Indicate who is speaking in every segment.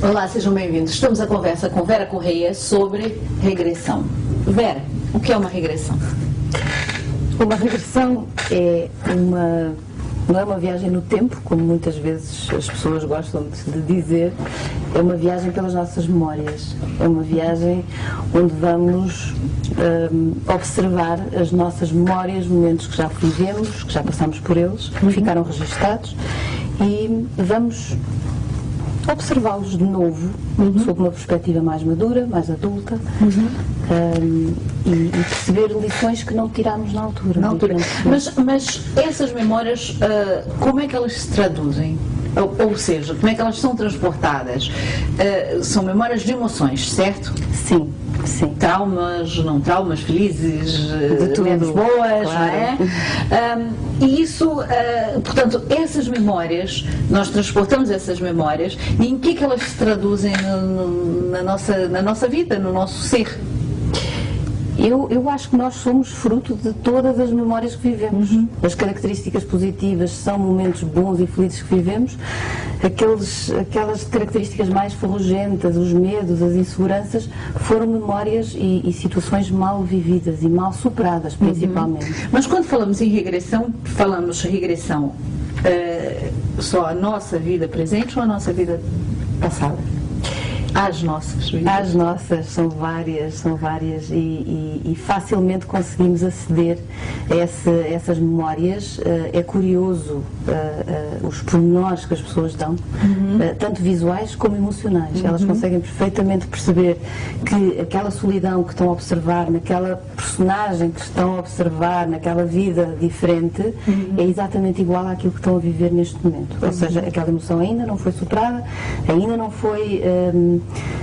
Speaker 1: Olá, sejam bem-vindos. Estamos à conversa com Vera Correia sobre regressão. Vera, o que é uma regressão?
Speaker 2: Uma regressão não é uma viagem no tempo, como muitas vezes as pessoas gostam de dizer, é uma viagem pelas nossas memórias. É uma viagem onde vamos observar as nossas memórias, momentos que já vivemos, que já passamos por eles, que ficaram registados, e vamos observá-los de novo, sob uma perspectiva mais madura, mais adulta, e perceber lições que não tirámos na altura.
Speaker 1: Mas essas memórias, como é que elas se traduzem? Ou seja, como é que elas são transportadas? São memórias de emoções, certo?
Speaker 2: Sim, sim.
Speaker 1: Traumas, não traumas, felizes,
Speaker 2: tudo,
Speaker 1: menos boas,
Speaker 2: claro.
Speaker 1: Não é? E isso, portanto, essas memórias, nós transportamos essas memórias, e em que elas se traduzem na nossa vida, no nosso ser?
Speaker 2: Eu acho que nós somos fruto de todas as memórias que vivemos. As características positivas são momentos bons e felizes que vivemos. Aquelas características mais ferrugentas, os medos, as inseguranças, foram memórias e situações mal vividas e mal superadas, principalmente.
Speaker 1: Mas quando falamos em regressão, falamos regressão só à nossa vida presente ou à nossa vida passada? Às nossas vidas?
Speaker 2: As nossas, são várias e facilmente conseguimos aceder a essas memórias. É curioso os pormenores que as pessoas dão, tanto visuais como emocionais. Elas conseguem perfeitamente perceber que aquela solidão que estão a observar, naquela personagem que estão a observar, naquela vida diferente, é exatamente igual àquilo que estão a viver neste momento. Ou seja, aquela emoção ainda não foi superada, ainda não foi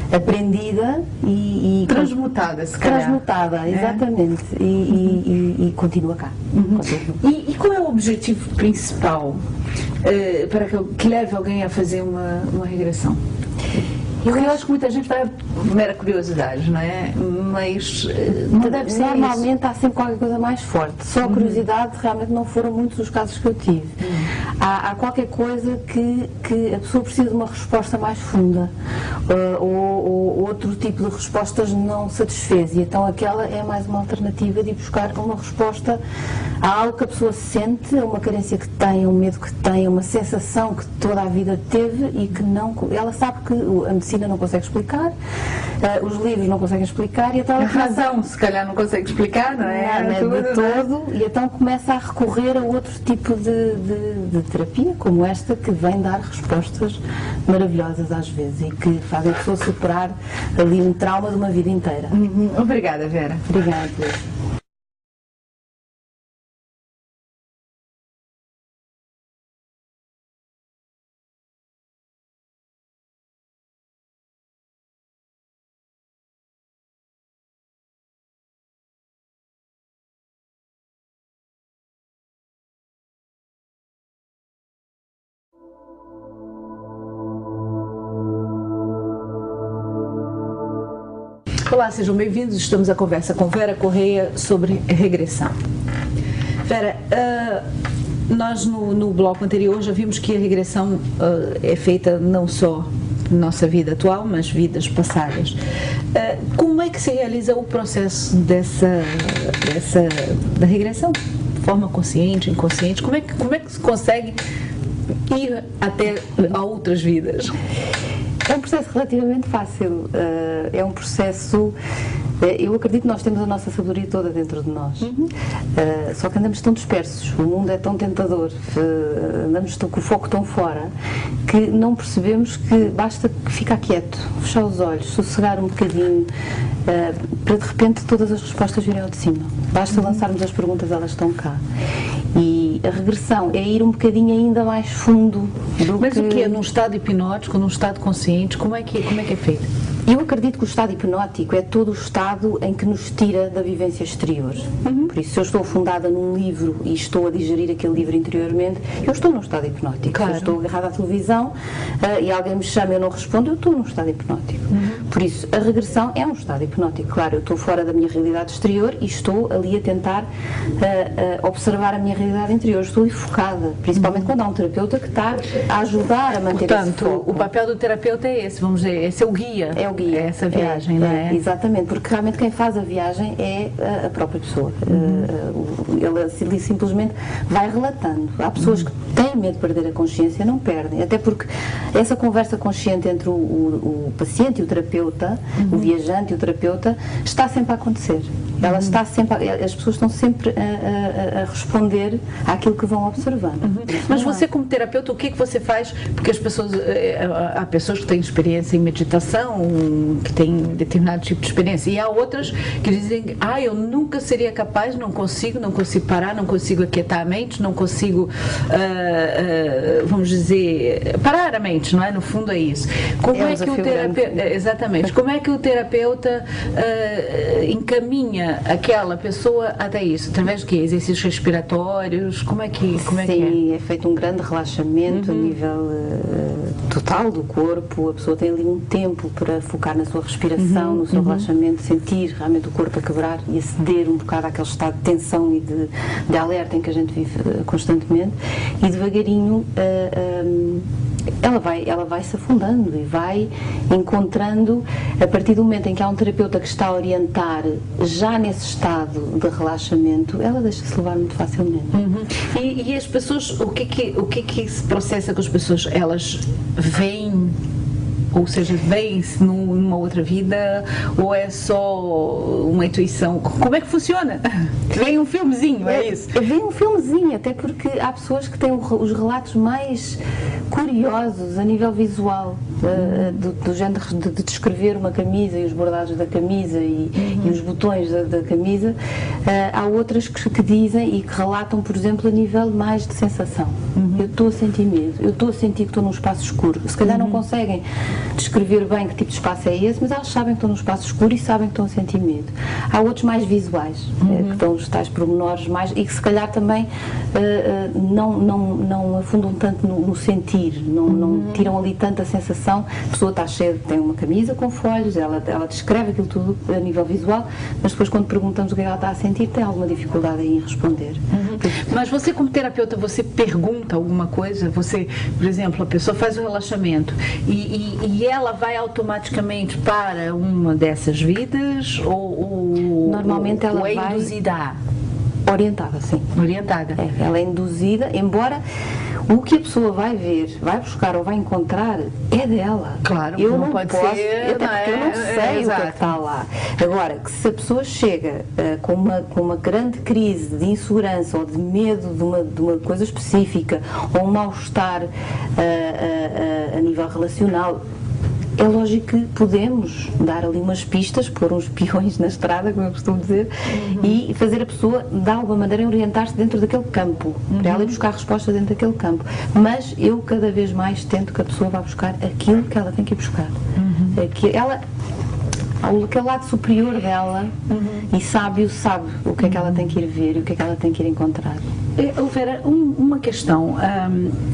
Speaker 2: aprendida e
Speaker 1: transmutada, se calhar.
Speaker 2: Transmutada, exatamente. E continua cá.
Speaker 1: E qual é o objetivo principal para que leve alguém a fazer uma regressão? Eu acho que muita gente vai mera curiosidade, não é? Mas não deve ser
Speaker 2: normalmente há sempre qualquer coisa mais forte. Só a curiosidade, realmente não foram muitos os casos que eu tive. Há qualquer coisa que a pessoa precisa de uma resposta mais funda, ou outro tipo de respostas não satisfez, e então aquela é mais uma alternativa de ir buscar uma resposta a algo que a pessoa sente, a uma carência que tem, a um medo que tem, a uma sensação que toda a vida teve e que não, ela sabe que a medicina não consegue explicar, os livros não conseguem explicar, e então
Speaker 1: a razão se calhar não consegue explicar, não é?
Speaker 2: De todo, e então começa a recorrer a outro tipo de terapia, como esta, que vem dar respostas maravilhosas às vezes e que fazem a pessoa superar ali um trauma de uma vida inteira.
Speaker 1: Obrigada, Vera.
Speaker 2: Obrigada.
Speaker 1: Olá, sejam bem-vindos. Estamos à conversa com Vera Correia sobre regressão. Vera, nós no bloco anterior já vimos que a regressão é feita não só na nossa vida atual, mas vidas passadas. Como é que se realiza o processo da regressão? De forma consciente, inconsciente? Como é que se consegue ir até a outras vidas?
Speaker 2: É um processo relativamente fácil, é um processo, eu acredito que nós temos a nossa sabedoria toda dentro de nós, só que andamos tão dispersos, o mundo é tão tentador, andamos com o foco tão fora, que não percebemos que basta ficar quieto, fechar os olhos, sossegar um bocadinho, para de repente todas as respostas virem ao de cima. Basta lançarmos as perguntas, elas estão cá. E a regressão é ir um bocadinho ainda mais fundo do
Speaker 1: Mas o que é? Num estado hipnótico, num estado consciente, como é que é feito?
Speaker 2: Eu acredito que o estado hipnótico é todo o estado em que nos tira da vivência exterior. Por isso, se eu estou afundada num livro e estou a digerir aquele livro interiormente, eu estou num estado hipnótico.
Speaker 1: Claro.
Speaker 2: Se eu estou agarrada à televisão e alguém me chama e eu não respondo, eu estou num estado hipnótico. Por isso, a regressão é um estado hipnótico. Claro, eu estou fora da minha realidade exterior e estou ali a tentar observar a minha realidade interior. Estou ali focada, principalmente quando há um terapeuta que está a ajudar a manter esse foco.
Speaker 1: Portanto, o papel do terapeuta é esse, vamos dizer, esse é o guia.
Speaker 2: É o guia.
Speaker 1: É essa viagem, não é?
Speaker 2: Exatamente, porque realmente quem faz a viagem é a própria pessoa. Ele simplesmente vai relatando. Há pessoas que têm medo de perder a consciência, não perdem, até porque essa conversa consciente entre o paciente e o terapeuta, o viajante e o terapeuta, está sempre a acontecer. Ela está sempre, as pessoas estão sempre a responder àquilo que vão observando.
Speaker 1: Mas você, como terapeuta, o que você faz? Porque as pessoas, há pessoas que têm experiência em meditação, que têm determinado tipo de experiência, e há outras que dizem, eu nunca seria capaz, não consigo parar, não consigo aquietar a mente, não consigo, vamos dizer, parar a mente, não é? No fundo é isso. Como é que o terapeuta, exatamente, como é que o terapeuta encaminha aquela pessoa até isso? Através de quê? Exercícios respiratórios? Como é que
Speaker 2: Sim, é feito um grande relaxamento a nível total do corpo. A pessoa tem ali um tempo para focar na sua respiração, no seu relaxamento, sentir realmente o corpo a quebrar e a ceder um bocado àquele estado de tensão e de alerta em que a gente vive constantemente, e devagarinho ela vai se afundando e vai encontrando, a partir do momento em que há um terapeuta que está a orientar já nesse estado de relaxamento, ela deixa-se levar muito facilmente.
Speaker 1: E as pessoas, o que se processa com as pessoas? Elas veem, ou seja, veem-se numa outra vida, ou é só uma intuição? Como é que funciona? Vem um filmezinho, é isso?
Speaker 2: Vem um filmezinho, até porque há pessoas que têm os relatos mais curiosos a nível visual, do género de descrever uma camisa e os bordados da camisa e os botões da camisa. Há outras que dizem e que relatam, por exemplo, a nível mais de sensação. Eu estou a sentir medo, eu estou a sentir que estou num espaço escuro. Se calhar não conseguem descrever bem que tipo de espaço é esse, mas elas sabem que estão num espaço escuro e sabem que estão a sentir medo. Há outros mais visuais, que estão os tais pormenores mais, e que se calhar também não afundam tanto no sentir, não tiram ali tanta sensação. A pessoa está cheia, tem uma camisa com folhos, ela descreve aquilo tudo a nível visual, mas depois quando perguntamos o que ela está a sentir, tem alguma dificuldade em responder.
Speaker 1: Mas você, como terapeuta, você pergunta alguma coisa? Você, por exemplo, a pessoa faz o relaxamento e ela vai automaticamente para uma dessas vidas, ou
Speaker 2: normalmente ela
Speaker 1: é
Speaker 2: vai
Speaker 1: induzida?
Speaker 2: Orientada, sim.
Speaker 1: Orientada.
Speaker 2: Ela é induzida, embora o que a pessoa vai ver, vai buscar ou vai encontrar é dela.
Speaker 1: Claro,
Speaker 2: eu não
Speaker 1: pode
Speaker 2: posso,
Speaker 1: ser,
Speaker 2: até porque eu não sei o que é que está lá. Agora, que se a pessoa chega com uma grande crise de insegurança ou de medo de uma coisa específica, ou um mal-estar a nível relacional, é lógico que podemos dar ali umas pistas, pôr uns peões na estrada, como eu costumo dizer, e fazer a pessoa, de alguma maneira, orientar-se dentro daquele campo, para ela ir buscar respostas dentro daquele campo. Mas eu, cada vez mais, tento que a pessoa vá buscar aquilo que ela tem que ir buscar. Aquele lado superior dela, e sabe o que é que ela tem que ir ver e o que é que ela tem que ir encontrar.
Speaker 1: Vera, uma questão,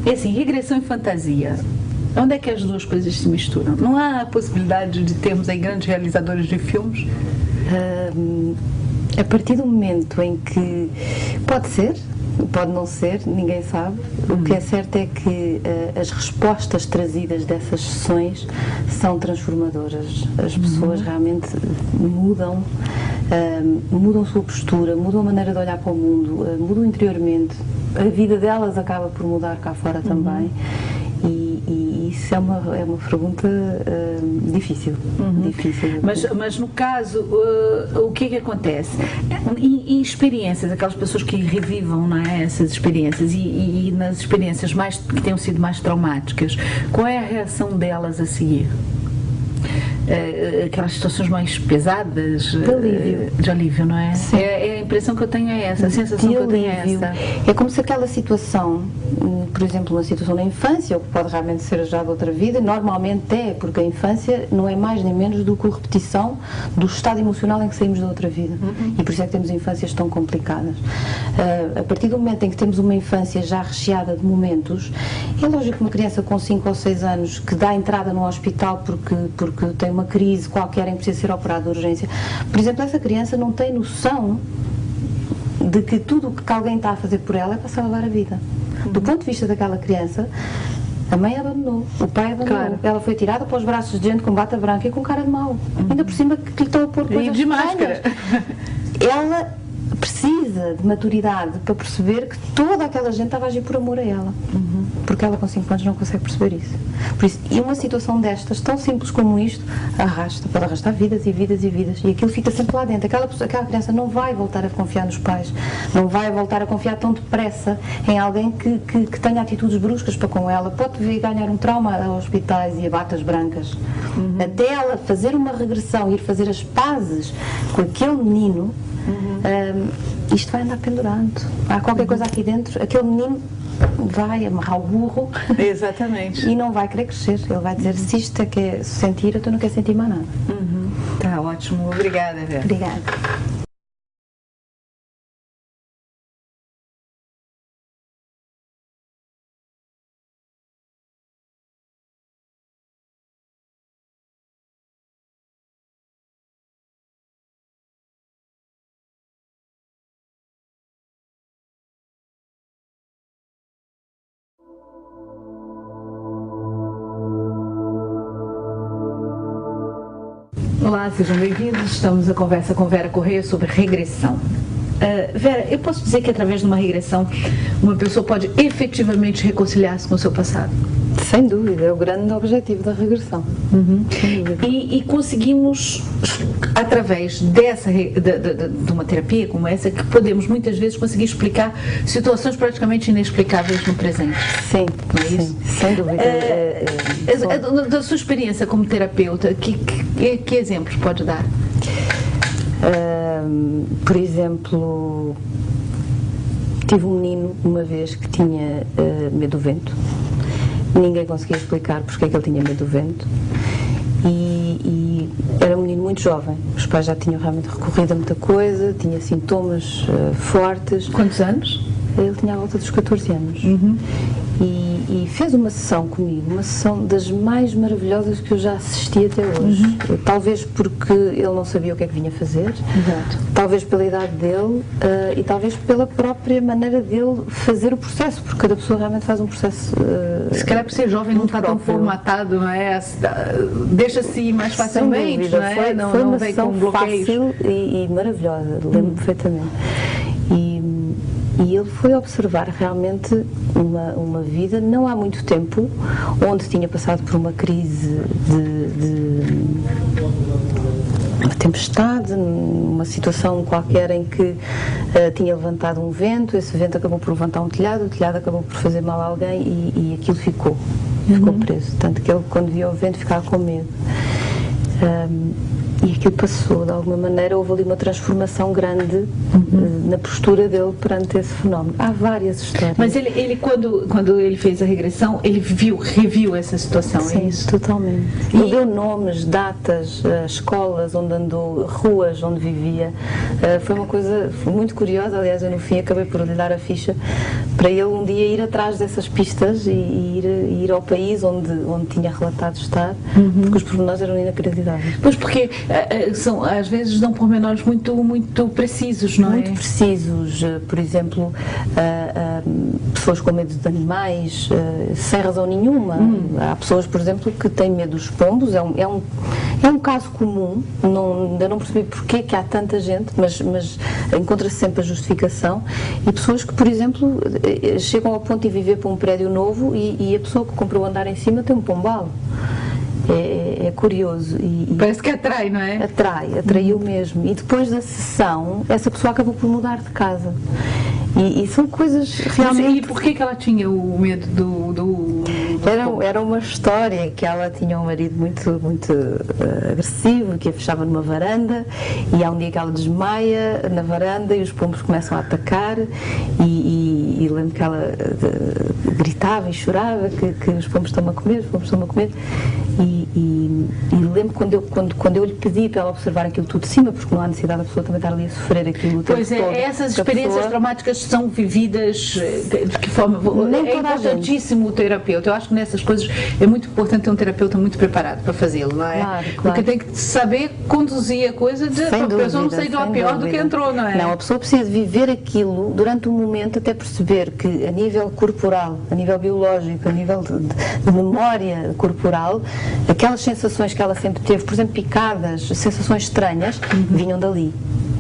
Speaker 1: é assim, regressão e fantasia. Onde é que as duas coisas se misturam? Não há a possibilidade de termos aí grandes realizadores de filmes?
Speaker 2: A partir do momento em que pode ser, pode não ser, ninguém sabe. O que é certo é que as respostas trazidas dessas sessões são transformadoras. As pessoas realmente mudam a sua postura, mudam a maneira de olhar para o mundo, mudam interiormente. A vida delas acaba por mudar cá fora também. E isso é uma pergunta difícil.
Speaker 1: Mas no caso, o que é que acontece? Em experiências, aquelas pessoas que revivam, não é, essas experiências, e nas experiências que tenham sido mais traumáticas, qual é a reação delas a seguir? Aquelas situações mais pesadas de alívio, não é?
Speaker 2: Sim.
Speaker 1: É impressão que eu tenho é essa, a sensação que eu tenho é essa.
Speaker 2: É como se aquela situação, por exemplo, uma situação na infância, ou que pode realmente ser já de outra vida, normalmente é, porque a infância não é mais nem menos do que a repetição do estado emocional em que saímos da outra vida. E por isso é que temos infâncias tão complicadas. A partir do momento em que temos uma infância já recheada de momentos, é lógico que uma criança com 5 ou 6 anos que dá entrada no hospital porque tem uma crise qualquer em que precisa ser operado de urgência, por exemplo, essa criança não tem noção de que tudo o que alguém está a fazer por ela é para salvar a vida. Do ponto de vista daquela criança, a mãe abandonou, o pai abandonou, claro. Ela foi tirada para os braços de gente com bata branca e com cara de mau. Ainda por cima que lhe estão a pôr coisas
Speaker 1: de máscara.
Speaker 2: Ela precisa de maturidade para perceber que toda aquela gente estava a agir por amor a ela. Porque ela com 5 anos não consegue perceber isso. Por isso, e uma situação destas, tão simples como isto, pode arrastar vidas e vidas e vidas. E aquilo fica sempre lá dentro. Aquela criança não vai voltar a confiar nos pais, não vai voltar a confiar tão depressa em alguém que tenha atitudes bruscas para com ela. Pode vir ganhar um trauma a hospitais e a batas brancas. Até ela fazer uma regressão, ir fazer as pazes com aquele menino, isto vai andar pendurado. Há qualquer coisa aqui dentro, aquele menino vai amarrar o burro.
Speaker 1: Exatamente.
Speaker 2: E não vai querer crescer. Ele vai dizer, se isto é que é sentir, eu não quero sentir mais nada.
Speaker 1: Tá ótimo. Obrigada, Vera.
Speaker 2: Obrigada.
Speaker 1: Olá, sejam bem-vindos. Estamos a conversa com Vera Correia sobre regressão. Vera, eu posso dizer que através de uma regressão uma pessoa pode efetivamente reconciliar-se com o seu passado?
Speaker 2: Sem dúvida, é o grande objetivo da regressão.
Speaker 1: E conseguimos, através de uma terapia como essa, que podemos muitas vezes conseguir explicar situações praticamente inexplicáveis no presente.
Speaker 2: Sim,
Speaker 1: não é isso?
Speaker 2: Sem dúvida.
Speaker 1: Da sua experiência como terapeuta, que exemplos pode dar?
Speaker 2: Por exemplo, tive um menino uma vez que tinha medo do vento. Ninguém conseguia explicar porque é que ele tinha medo do vento e era um menino muito jovem. Os pais já tinham realmente recorrido a muita coisa, tinha sintomas fortes.
Speaker 1: Quantos anos?
Speaker 2: Ele tinha à volta dos 14 anos. E fez uma sessão comigo, uma sessão das mais maravilhosas que eu já assisti até hoje. Talvez porque ele não sabia o que é que vinha fazer, talvez pela idade dele e talvez pela própria maneira dele fazer o processo, porque cada pessoa realmente faz um processo.
Speaker 1: Se calhar por ser jovem não está tão formatado, não é? Deixa-se ir mais facilmente, não é?
Speaker 2: Foi uma
Speaker 1: não vem
Speaker 2: sessão
Speaker 1: com bloqueios.
Speaker 2: fácil e maravilhosa, lembro perfeitamente. E ele foi observar realmente uma vida, não há muito tempo, onde tinha passado por uma crise de uma tempestade, uma situação qualquer em que tinha levantado um vento, esse vento acabou por levantar um telhado, o telhado acabou por fazer mal a alguém e aquilo ficou preso. Tanto que ele, quando via o vento, ficava com medo. E aquilo passou, de alguma maneira, houve ali uma transformação grande na postura dele perante esse fenómeno. Há várias histórias.
Speaker 1: Mas ele quando ele fez a regressão, ele reviu essa situação,
Speaker 2: sim,
Speaker 1: é isso?
Speaker 2: Totalmente. Ele deu nomes, datas, escolas onde andou, ruas onde vivia. Foi uma coisa muito curiosa, aliás, eu no fim acabei por lhe dar a ficha para ele um dia ir atrás dessas pistas e ir ao país onde tinha relatado estar, porque os pormenores eram inacreditáveis.
Speaker 1: Pois, porque às vezes dão pormenores muito precisos, não é?
Speaker 2: Muito precisos, por exemplo, pessoas com medo de animais, sem razão nenhuma. Há pessoas, por exemplo, que têm medo dos pombos, é um caso comum, ainda não percebi porque que há tanta gente, mas encontra-se sempre a justificação, e pessoas que, por exemplo, chegam ao ponto de viver para um prédio novo e a pessoa que comprou o andar em cima tem um pombal. É curioso.
Speaker 1: Parece que atrai, não é?
Speaker 2: Atraiu mesmo. E depois da sessão, essa pessoa acabou por mudar de casa. E são coisas realmente...
Speaker 1: E porquê que ela tinha o medo do
Speaker 2: Era uma história que ela tinha um marido muito agressivo, que a fechava numa varanda, e há um dia que ela desmaia na varanda e os pombos começam a atacar, e lembro que ela gritava e chorava que os pombos estão-me a comer, os pombos estão-me a comer. E lembro quando eu lhe pedi para ela observar aquilo tudo de cima, porque não há necessidade da pessoa também estar ali a sofrer aquilo tudo.
Speaker 1: Pois é, essas experiências traumáticas são vividas de que forma? É importantíssimo o terapeuta. Eu acho que nessas coisas é muito importante ter um terapeuta muito preparado para fazê-lo, não é?
Speaker 2: Claro.
Speaker 1: Porque tem que saber conduzir a coisa para a pessoa não sair de lá pior do que entrou, não é?
Speaker 2: Não, a pessoa precisa viver aquilo durante um momento até perceber que a nível corporal, a nível biológico, a nível de memória corporal, aquelas sensações que ela sempre teve, por exemplo, picadas, sensações estranhas, vinham dali.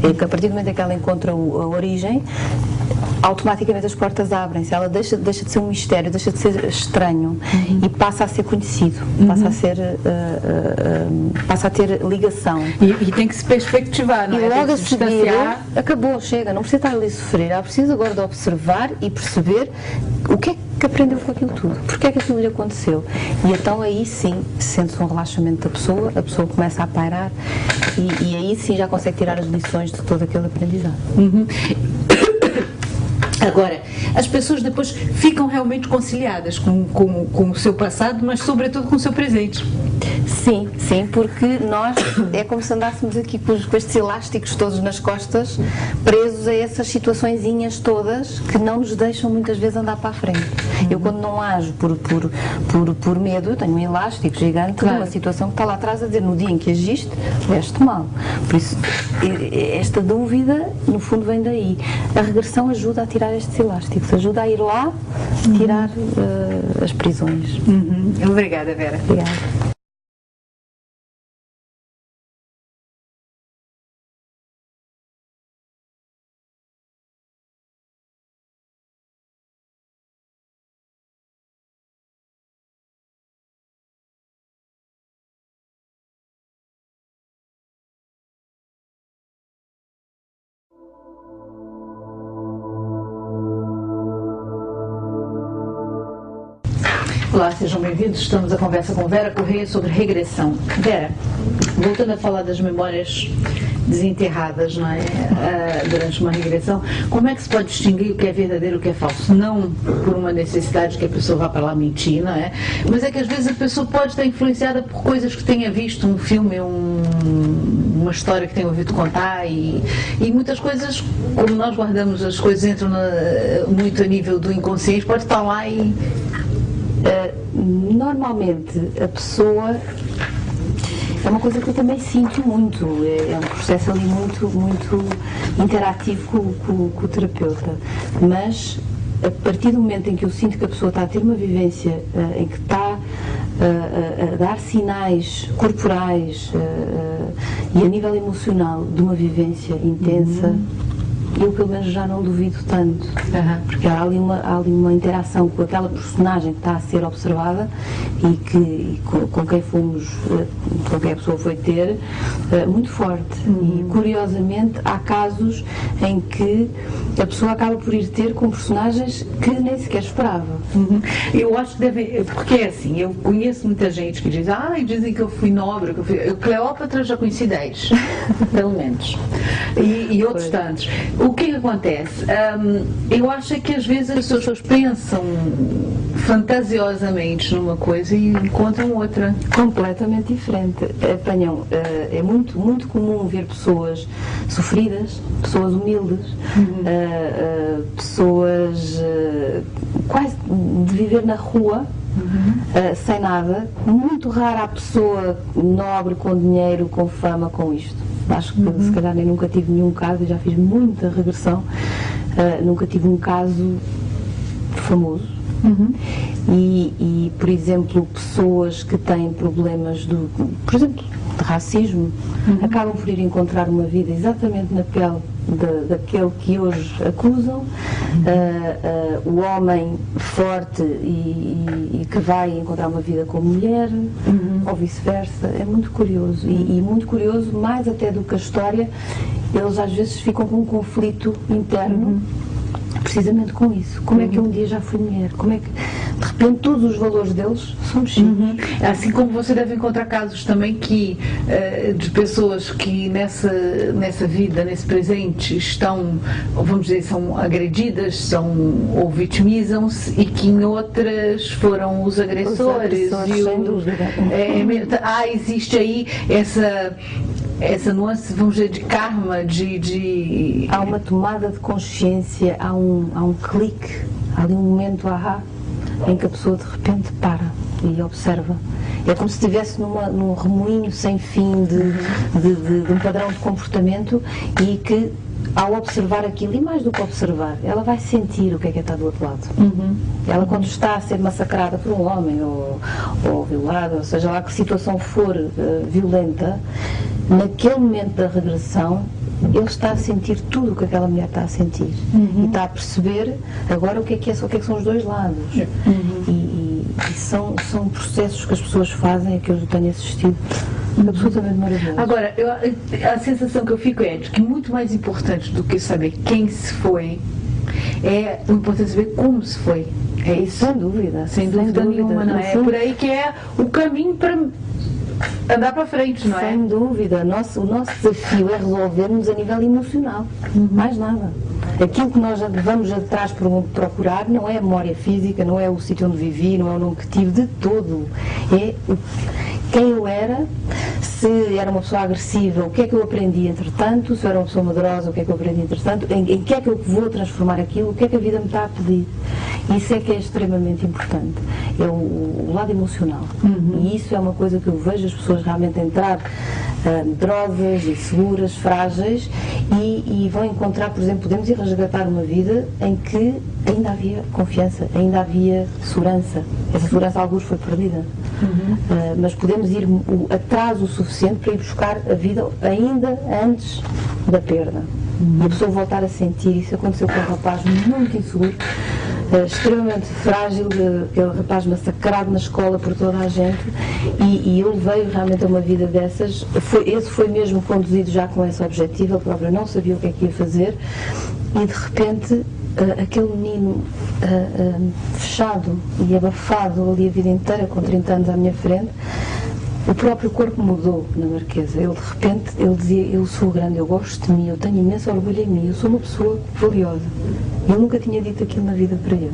Speaker 2: E a partir do momento em que ela encontra a origem, automaticamente as portas abrem-se, ela deixa de ser um mistério, deixa de ser estranho e passa a ser conhecido, passa a ter ligação.
Speaker 1: E tem que se perspectivar, não é?
Speaker 2: E logo a seguir, acabou, chega, não precisa estar ali a sofrer, ela precisa agora de observar e perceber o que é que aprendeu com aquilo tudo, porque é que aquilo lhe aconteceu. E então aí sim sente-se um relaxamento da pessoa, a pessoa começa a pairar e aí sim já consegue tirar as lições de todo aquele aprendizado.
Speaker 1: Agora, as pessoas depois ficam realmente conciliadas com o seu passado, mas sobretudo com o seu presente.
Speaker 2: Sim, porque nós é como se andássemos aqui com estes elásticos todos nas costas, presos a essas situaçõezinhas todas que não nos deixam muitas vezes andar para a frente. Eu quando não ajo por medo, eu tenho um elástico gigante de uma situação que está lá atrás a dizer no dia em que agiste, veste mal. Por isso, esta dúvida no fundo vem daí. A regressão ajuda a tirar estes elásticos, ajuda a ir lá tirar as prisões.
Speaker 1: Obrigada, Vera.
Speaker 2: Obrigada.
Speaker 1: Olá, sejam bem-vindos. Estamos a conversa com Vera Correia sobre regressão. Vera, voltando a falar das memórias desenterradas, não é? Durante uma regressão, como é que se pode distinguir o que é verdadeiro e o que é falso? Não por uma necessidade que a pessoa vá para lá mentir, não é? Mas é que às vezes a pessoa pode estar influenciada por coisas que tenha visto, um filme, uma história que tenha ouvido contar e muitas coisas, como nós guardamos as coisas, entram muito a nível do inconsciente, pode estar lá e...
Speaker 2: Normalmente a pessoa é uma coisa que eu também sinto muito, é um processo ali muito interativo com o terapeuta, mas a partir do momento em que eu sinto que a pessoa está a ter uma vivência em que está a dar sinais corporais e a nível emocional de uma vivência intensa, eu pelo menos já não duvido tanto, porque há ali uma interação com aquela personagem que está a ser observada e com quem a pessoa foi ter, muito forte. E curiosamente há casos em que a pessoa acaba por ir ter com personagens que nem sequer esperava.
Speaker 1: Eu acho que deve, porque é assim, eu conheço muita gente que diz, dizem que eu fui nobre, Cleópatra já conheci 10, pelo menos, e outros tantos. O que acontece? Eu acho que às vezes as pessoas pensam fantasiosamente numa coisa e encontram outra.
Speaker 2: Completamente diferente. Apanham, é muito comum ver pessoas sofridas, pessoas humildes, pessoas quase de viver na rua, sem nada. Muito rara a pessoa nobre, com dinheiro, com fama, com isto. Acho que se calhar nem nunca tive nenhum caso, já fiz muita regressão, nunca tive um caso famoso. E, por exemplo, pessoas que têm problemas, por exemplo, de racismo, acabam por ir encontrar uma vida exatamente na pele daquele que hoje acusam, o homem forte e que vai encontrar uma vida como mulher, ou vice-versa. É muito curioso e muito curioso, mais até do que a história, eles às vezes ficam com um conflito interno precisamente com isso. Como é que eu um dia já fui mulher? Como é que, de repente, todos os valores deles são mexidos.
Speaker 1: Assim como você deve encontrar casos também que, de pessoas que nessa vida, nesse presente, estão, vamos dizer, são agredidas, ou vitimizam-se, e que em outras foram os agressores.
Speaker 2: Sem dúvida.
Speaker 1: Existe aí essa nuance, vamos dizer, de karma,
Speaker 2: Há uma tomada de consciência, há um clique, há ali um momento em que a pessoa de repente para e observa. É como se estivesse num remoinho sem fim de um padrão de comportamento, e que, ao observar aquilo, e mais do que observar, ela vai sentir o que é estar do outro lado. Ela, quando está a ser massacrada por um homem ou violada, ou seja lá que situação for violenta, naquele momento da regressão, ele está a sentir tudo o que aquela mulher está a sentir. E está a perceber agora o que é são os dois lados. E são processos que as pessoas fazem, que eu tenho assistido, absolutamente maravilhoso.
Speaker 1: Agora, a sensação que eu fico é de que muito mais importante do que saber quem se foi, é o importante saber como se foi. É isso?
Speaker 2: Sem dúvida.
Speaker 1: Sem dúvida nenhuma, não é? É por aí que é o caminho para andar para frente, não é?
Speaker 2: Sem dúvida. O nosso desafio é resolvermos a nível emocional. Mais nada. Aquilo que nós vamos atrás procurar não é a memória física, não é o sítio onde vivi, não é o nome que tive, de todo. É quem eu era, se era uma pessoa agressiva, o que é que eu aprendi entretanto, se eu era uma pessoa medrosa, o que é que eu aprendi entretanto, em que é que eu vou transformar aquilo, o que é que a vida me está a pedir. Isso é que é extremamente importante. É o lado emocional. E isso é uma coisa que eu vejo as pessoas realmente entrar medrosas, inseguras, frágeis, e vão encontrar, por exemplo, podemos ir resgatar uma vida em que ainda havia confiança, ainda havia segurança. Essa segurança, alguns, foi perdida. Mas podemos ir atrás o suficiente para ir buscar a vida ainda antes da perda. E a pessoa voltar a sentir. Isso aconteceu com um rapaz muito inseguro, extremamente frágil, aquele rapaz massacrado na escola por toda a gente, e ele veio realmente a uma vida dessas. Esse foi mesmo conduzido já com esse objetivo, ele próprio não sabia o que é que ia fazer, e de repente aquele menino fechado e abafado ali a vida inteira, com 30 anos à minha frente, o próprio corpo mudou na Marquesa. Ele, de repente, ele dizia: eu sou grande, eu gosto de mim, eu tenho imenso orgulho em mim, eu sou uma pessoa valiosa. Eu nunca tinha dito aquilo na vida para ele.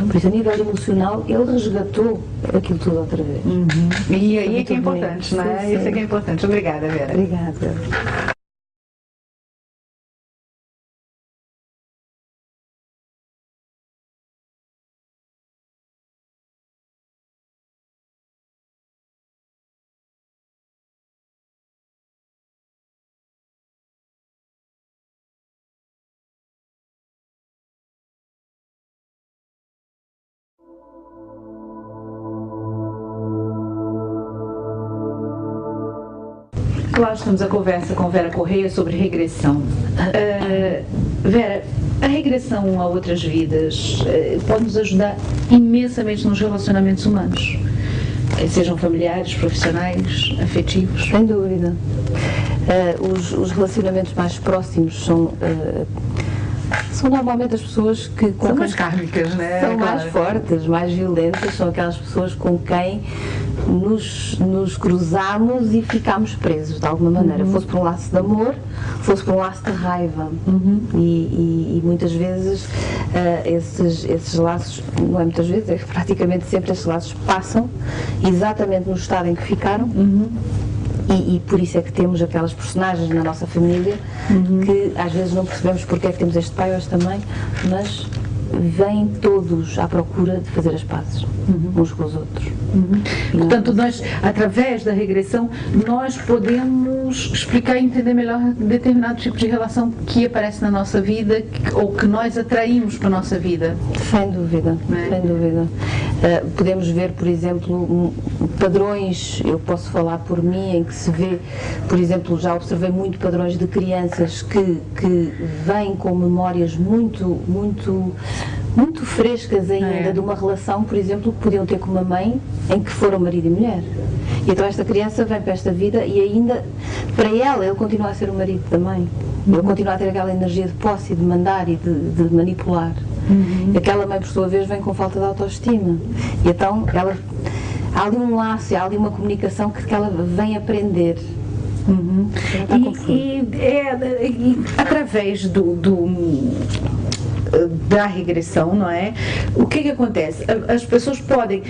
Speaker 2: Por isso, a nível emocional, ele resgatou aquilo tudo outra vez.
Speaker 1: E aí é que é importante, não é? Isso é que é importante. Obrigada, Vera.
Speaker 2: Obrigada.
Speaker 1: Claro, estamos a conversa com Vera Correia sobre regressão. Vera, a regressão a outras vidas pode nos ajudar imensamente nos relacionamentos humanos, sejam familiares, profissionais, afetivos.
Speaker 2: Sem dúvida. Os relacionamentos mais próximos são normalmente as pessoas que...
Speaker 1: São mais kármicas, não é?
Speaker 2: São mais fortes, mais violentas, são aquelas pessoas com quem nos cruzamos e ficamos presos de alguma maneira, fosse por um laço de amor, fosse por um laço de raiva. E muitas vezes esses laços, não é muitas vezes, é praticamente sempre esses laços passam exatamente no estado em que ficaram. E por isso é que temos aquelas personagens na nossa família que às vezes não percebemos porque é que temos este pai ou esta mãe, mas vêm todos à procura de fazer as pazes uns com os outros.
Speaker 1: Portanto, nós, através da regressão, nós podemos explicar e entender melhor determinado tipo de relação que aparece na nossa vida ou que nós atraímos para a nossa vida.
Speaker 2: Sem dúvida, sem dúvida. Podemos ver, por exemplo, padrões, eu posso falar por mim, em que se vê, por exemplo, já observei muito padrões de crianças que vêm com memórias muito frescas ainda de uma relação, por exemplo, que podiam ter com uma mãe em que foram marido e mulher. E então esta criança vem para esta vida e ainda, para ela, ele continua a ser o marido da mãe. Ele continua a ter aquela energia de posse, de mandar e de manipular. E aquela mãe, por sua vez, vem com falta de autoestima. E então há ali um laço, há ali uma comunicação que ela vem aprender.
Speaker 1: E através da regressão, não é? O que acontece? As pessoas podem,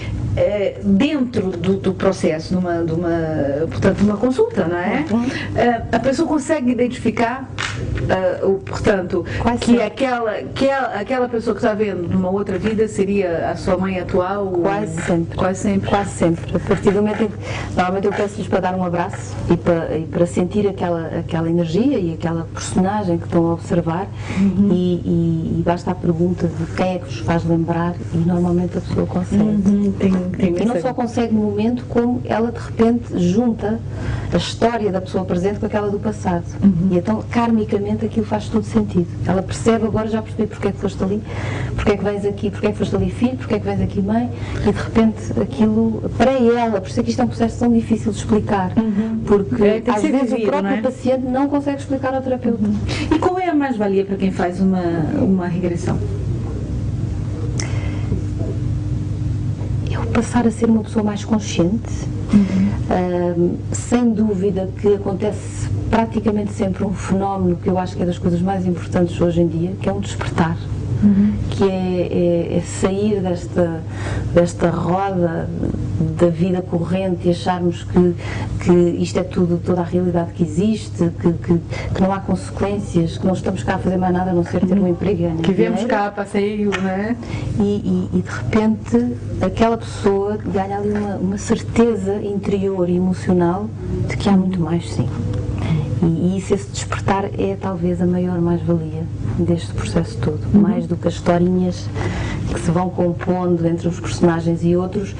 Speaker 1: dentro do processo, portanto, numa consulta, não é? A pessoa consegue identificar, portanto, que aquela pessoa que está vendo numa outra vida seria a sua mãe atual?
Speaker 2: Quase sempre.
Speaker 1: Quase sempre.
Speaker 2: Quase sempre. A partir do momento em que, normalmente eu peço-lhes para dar um abraço e para sentir aquela energia e aquela personagem que estão a observar, e basta a pergunta de quem é que vos faz lembrar, e normalmente a pessoa consegue. E não só consegue no momento, como ela de repente junta a história da pessoa presente com aquela do passado. E então, karmicamente, aquilo faz todo sentido. Ela percebe, agora já percebi porque é que foste ali, porque é que vens aqui, porque é que foste ali filho, porque é que vens aqui mãe, e de repente aquilo, para ela, por isso é que isto é um processo tão difícil de explicar, porque às vezes o próprio paciente não consegue explicar ao terapeuta.
Speaker 1: E qual é a mais-valia para quem faz uma regressão?
Speaker 2: Eu passar a ser uma pessoa mais consciente. Sem dúvida que acontece praticamente sempre um fenómeno que eu acho que é das coisas mais importantes hoje em dia, que é um despertar, que é sair desta roda da vida corrente e acharmos que isto é toda a realidade que existe, que não há consequências, que não estamos cá a fazer mais nada a não ser ter um emprego e ganhar
Speaker 1: que viemos cá a passeio, não é?
Speaker 2: E de repente aquela pessoa ganha ali uma certeza interior e emocional de que há muito mais, sim. E esse despertar é talvez a maior mais-valia deste processo todo, mais do que as historinhas que se vão compondo entre os personagens e outros.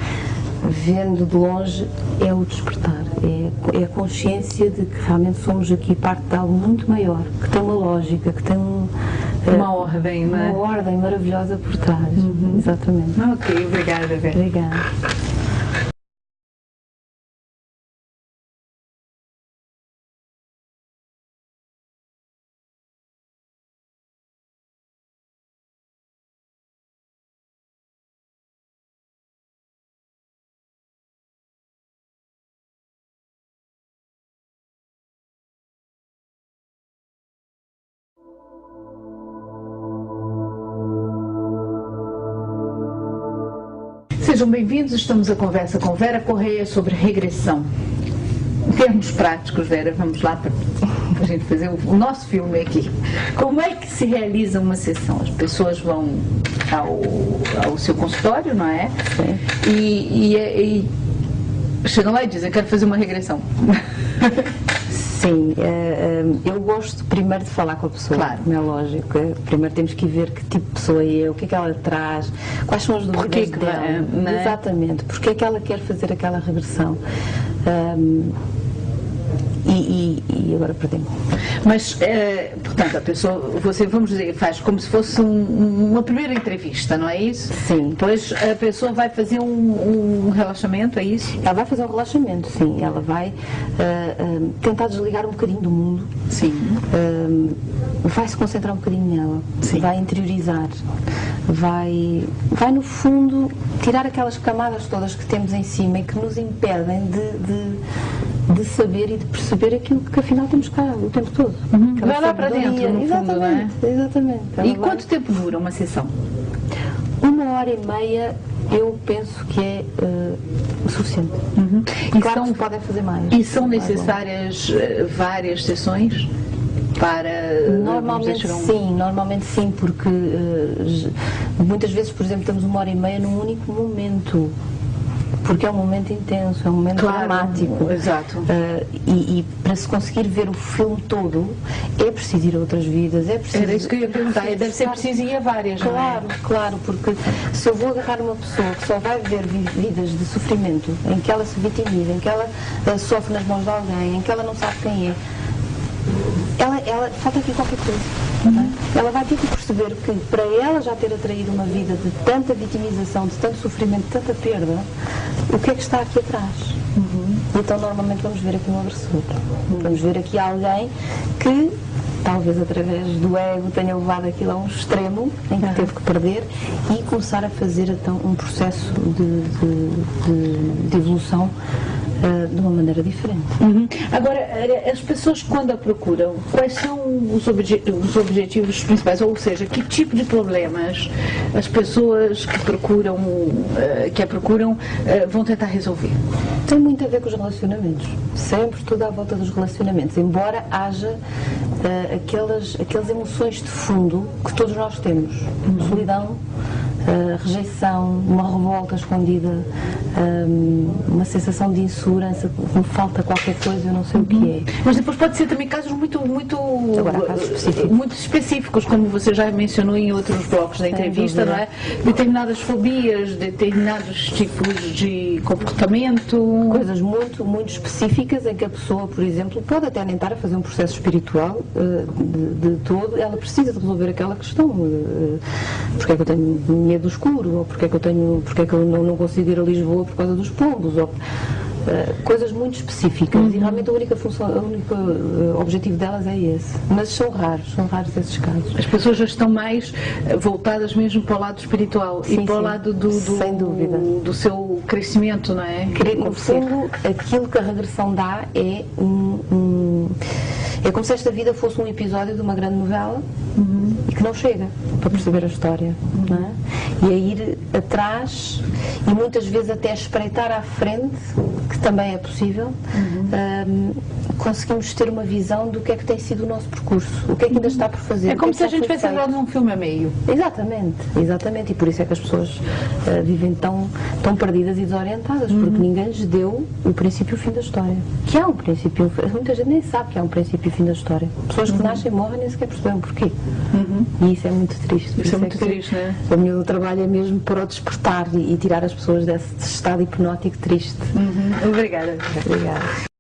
Speaker 2: Vendo de longe, é o despertar, é a consciência de que realmente somos aqui parte de algo muito maior, que tem uma lógica, que tem
Speaker 1: uma ordem, não é?
Speaker 2: Uma ordem maravilhosa por trás. Exatamente.
Speaker 1: Ok, obrigada, Vera.
Speaker 2: Obrigada.
Speaker 1: Sejam bem-vindos, estamos à conversa com Vera Correia sobre regressão. Em termos práticos, Vera, vamos lá para a gente fazer o nosso filme aqui. Como é que se realiza uma sessão? As pessoas vão ao seu consultório, não é? E chegam lá e dizem, quero fazer uma regressão.
Speaker 2: Sim, eu gosto primeiro de falar com a pessoa, claro. Como é lógico. Primeiro temos que ver que tipo de pessoa é, o que é que ela traz, quais são as dúvidas dela. Exatamente, porque é que ela quer fazer aquela regressão. E agora perdi-me.
Speaker 1: Mas, portanto, a pessoa, você, vamos dizer, faz como se fosse uma primeira entrevista, não é isso?
Speaker 2: Sim.
Speaker 1: Depois a pessoa vai fazer um relaxamento, é isso?
Speaker 2: Ela vai fazer um relaxamento, sim. Ela vai tentar desligar um bocadinho do mundo.
Speaker 1: Sim.
Speaker 2: Vai se concentrar um bocadinho nela.
Speaker 1: Sim.
Speaker 2: Vai interiorizar. Vai, no fundo, tirar aquelas camadas todas que temos em cima e que nos impedem de saber e de perceber aquilo que afinal temos cá o tempo todo.
Speaker 1: Vai lá para dentro, no fundo, não é?
Speaker 2: Exatamente.
Speaker 1: E quanto tempo dura uma sessão?
Speaker 2: 1h30 eu penso que é suficiente. Claro que podem fazer mais.
Speaker 1: E são necessárias várias sessões?
Speaker 2: Normalmente sim, porque muitas vezes, por exemplo, estamos 1h30 num único momento. Porque é um momento intenso, é um momento dramático.
Speaker 1: Exato.
Speaker 2: E para se conseguir ver o filme todo, é preciso ir a outras vidas, é preciso...
Speaker 1: Era isso que eu ia perguntar, deve ser preciso ir a várias,
Speaker 2: claro,
Speaker 1: não é?
Speaker 2: Claro, porque se eu vou agarrar uma pessoa que só vai ver vidas de sofrimento, em que ela se vitimiza, em que ela sofre nas mãos de alguém, em que ela não sabe quem é, ela falta aqui qualquer coisa. Ela vai ter que perceber que para ela já ter atraído uma vida de tanta vitimização, de tanto sofrimento, de tanta perda, o que é que está aqui atrás? Então normalmente vamos ver aqui um agressor. Vamos ver aqui alguém que talvez através do ego tenha levado aquilo a um extremo em que teve que perder e começar a fazer então um processo de evolução de uma maneira diferente.
Speaker 1: Agora, as pessoas quando a procuram, quais são os objetivos principais? Ou seja, que tipo de problemas as pessoas que a procuram vão tentar resolver?
Speaker 2: Tem muito a ver com os relacionamentos. Sempre tudo à volta dos relacionamentos. Embora haja aquelas emoções de fundo que todos nós temos. Solidão, rejeição, uma revolta escondida, uma sensação de insegurança, que me falta qualquer coisa, eu não sei o que é.
Speaker 1: Mas depois pode ser também casos
Speaker 2: Agora, casos específicos.
Speaker 1: muito específicos, como você já mencionou em outros blocos da entrevista, não é? Determinadas fobias, determinados tipos de comportamento.
Speaker 2: Coisas muito, muito específicas em que a pessoa, por exemplo, pode até nem estar a fazer um processo espiritual de todo, ela precisa de resolver aquela questão. Porque é que eu tenho medo do escuro? Ou porque é que eu não consigo ir a Lisboa por causa dos pombos? Ou, coisas muito específicas e realmente o único objetivo delas é esse. Mas são raros esses casos.
Speaker 1: As pessoas já estão mais voltadas mesmo para o lado espiritual e para o lado
Speaker 2: sem dúvida,
Speaker 1: do seu crescimento, não é?
Speaker 2: No fundo, aquilo que a regressão dá é é como se esta vida fosse um episódio de uma grande novela e que não chega para perceber a história, não é? E a ir atrás e muitas vezes até espreitar à frente, que também é possível, conseguimos ter uma visão do que é que tem sido o nosso percurso, o que é que ainda está por fazer.
Speaker 1: É como se a gente tivesse entrado num filme a meio.
Speaker 2: Exatamente, e por isso é que as pessoas vivem tão perdidas e desorientadas, porque ninguém lhes deu o princípio e o fim da história. Que há um princípio, muita gente nem sabe que há um princípio e o fim da história. Pessoas que nascem e morrem nem sequer percebem o porquê. E isso é muito triste.
Speaker 1: Isso é muito triste, não é?
Speaker 2: O meu trabalho é mesmo para o despertar e tirar as pessoas desse estado hipnótico triste.
Speaker 1: Obrigada.
Speaker 2: Obrigada.